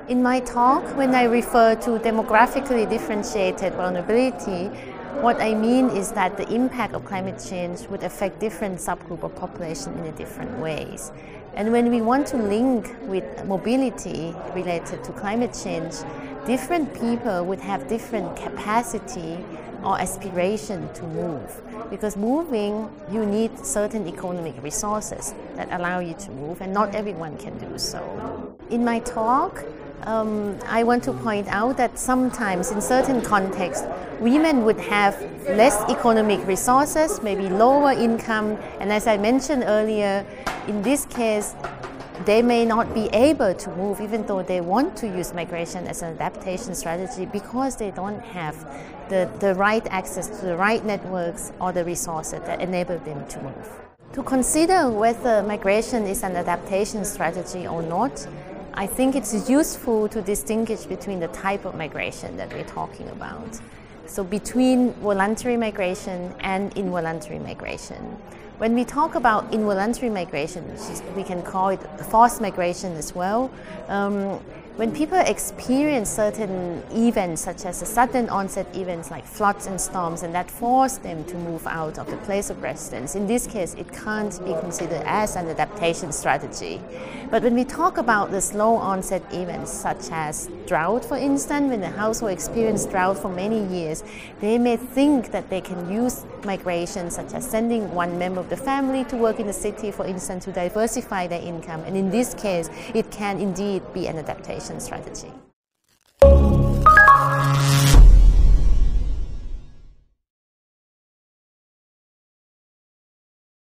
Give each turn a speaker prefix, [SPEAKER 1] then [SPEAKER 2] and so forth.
[SPEAKER 1] In my talk, when I refer to demographically differentiated vulnerability, what I mean is that the impact of climate change would affect different subgroups of population in different ways. And when we want to link with mobility related to climate change, different people would have different capacity or aspiration to move. Because moving, you need certain economic resources that allow you to move, and not everyone can do so. In my talk, I want to point out that sometimes in certain contexts, women would have less economic resources, maybe lower income, and as I mentioned earlier, in this case, they may not be able to move even though they want to use migration as an adaptation strategy because they don't have the right access to the right networks or the resources that enable them to move. To consider whether migration is an adaptation strategy or not, I think it's useful to distinguish between the type of migration that we're talking about. So between voluntary migration and involuntary migration. When we talk about involuntary migration, we can call it forced migration as well, when people experience certain events such as sudden onset events like floods and storms, and that force them to move out of the place of residence, in this case it can't be considered as an adaptation strategy. But when we talk about the slow onset events such as drought, for instance, when the household experience drought for many years, they may think that they can use migration such as sending one member of the family to work in the city, for instance, to diversify their income, and in this case it can indeed be an adaptation strategy.